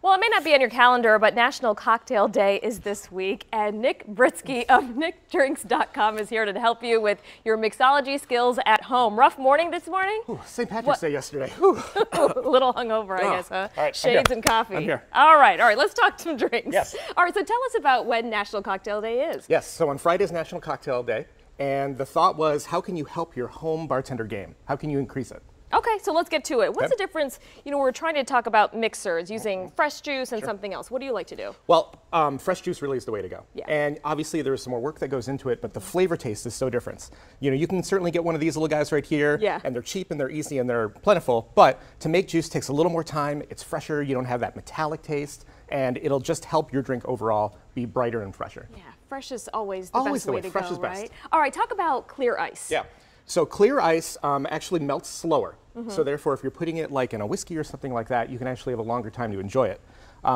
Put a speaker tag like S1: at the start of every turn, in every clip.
S1: Well, it may not be on your calendar, but National Cocktail Day is this week, and Nick Britsky of nickdrinks.com is here to help you with your mixology skills at home. Rough morning this morning?
S2: Ooh, St. Patrick's Day yesterday.
S1: A little hungover, I guess, huh?
S2: All right,
S1: Shades and coffee.
S2: I'm here.
S1: All right, let's talk some drinks.
S2: Yes.
S1: All right, so tell us about when National Cocktail Day is.
S2: Yes, so on Friday is National Cocktail Day, and the thought was, how can you help your home bartender game? How can you increase it?
S1: Okay, so let's get to it. What's the difference? You know, we're trying to talk about mixers using fresh juice and something else. What do you like to do?
S2: Well, fresh juice really is the way to go.
S1: Yeah.
S2: And obviously there's some more work that goes into it, but the flavor taste is so different. You know, you can certainly get one of these little guys right here, and they're cheap and they're easy and they're plentiful, but to make juice takes a little more time, it's fresher, you don't have that metallic taste, and it'll just help your drink overall be brighter and fresher.
S1: Yeah, fresh is always the best way to go,
S2: is best.
S1: right? All right, talk about clear ice.
S2: Yeah. So clear ice actually melts slower. So therefore, if you're putting it like in a whiskey or something like that, you can actually have a longer time to enjoy it.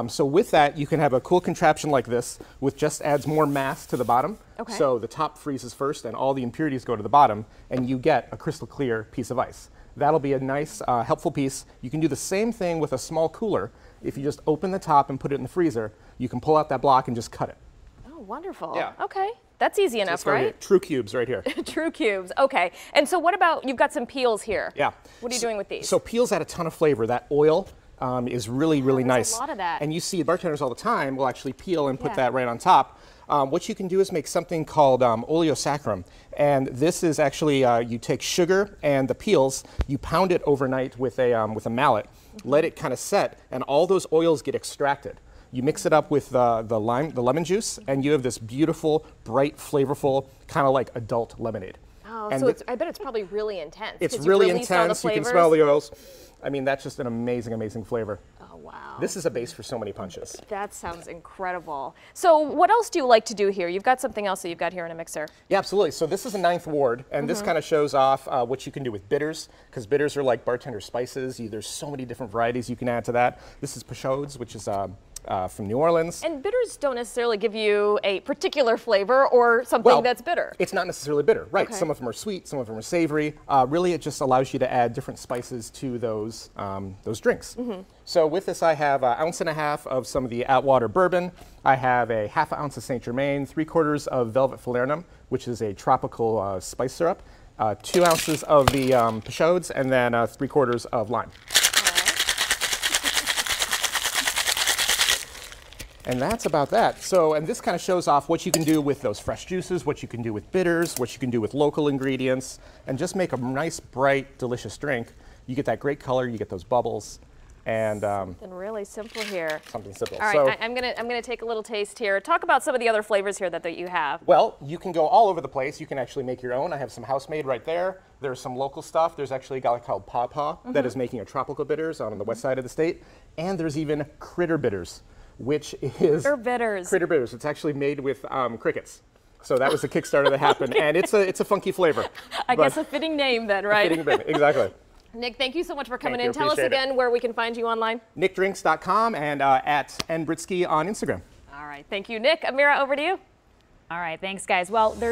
S2: So with that, you can have a cool contraption like this, which just adds more mass to the bottom.
S1: Okay.
S2: So the top freezes first and all the impurities go to the bottom, and you get a crystal clear piece of ice. That'll be a nice, helpful piece. You can do the same thing with a small cooler. If you just open the top and put it in the freezer, you can pull out that block and just cut it.
S1: Oh, wonderful.
S2: Yeah.
S1: Okay. That's easy enough, right?
S2: True cubes right here.
S1: True cubes, okay. And so what about, you've got some peels here.
S2: Yeah.
S1: What are you doing with these?
S2: So peels add a ton of flavor. That oil is really, really nice.
S1: A lot of that.
S2: And you see bartenders all the time will actually peel and put that right on top. What you can do is make something called oleosaccharum. And this is actually, you take sugar and the peels, you pound it overnight with a mallet, let it kind of set, and all those oils get extracted. You mix it up with the lemon juice, and you have this beautiful, bright, flavorful, kind of like adult lemonade.
S1: Oh,
S2: and
S1: so I bet it's probably really intense.
S2: It's really intense. You can smell the oils. I mean, that's just an amazing, amazing flavor.
S1: Oh, wow.
S2: This is a base for so many punches.
S1: That sounds incredible. So what else do you like to do here? You've got something else that you've got here in a mixer.
S2: Yeah, absolutely. So this is a 9th ward, and this kind of shows off what you can do with bitters, because bitters are like bartender spices. There's so many different varieties you can add to that. This is Peychaud's, which is from New Orleans. And
S1: bitters don't necessarily give you a particular flavor or something that's bitter.
S2: It's not necessarily bitter, right?
S1: Okay.
S2: Some of them are sweet, some of them are savory. Really, it just allows you to add different spices to those drinks. So with this, I have 1.5 ounces of some of the Atwater bourbon. I have a 1/2 ounce of Saint Germain, 3/4 of Velvet Falernum, which is a tropical spice syrup, 2 ounces of the Peychaud's, and then 3/4 of lime. And that's about that. So, and this kind of shows off what you can do with those fresh juices, what you can do with bitters, what you can do with local ingredients, and just make a nice, bright, delicious drink. You get that great color, you get those bubbles, and
S1: something really simple here.
S2: Something simple.
S1: All right, so, I'm gonna take a little taste here. Talk about some of the other flavors here that you have.
S2: Well, you can go all over the place. You can actually make your own. I have some house-made right there. There's some local stuff. There's actually a guy called Paw Paw that is making a tropical bitters on the west side of the state, and there's even critter bitters, which is Critter Bitters. It's actually made with crickets. So that was the Kickstarter that happened, and it's a funky flavor.
S1: I guess a fitting name then, right?
S2: Fitting name, exactly.
S1: Nick, thank you so much for coming in. Tell us again where we can find you online.
S2: nickdrinks.com and at nbritsky on Instagram.
S1: All right, thank you, Nick. Amira, over to you.
S3: All right, thanks, guys. Well, there's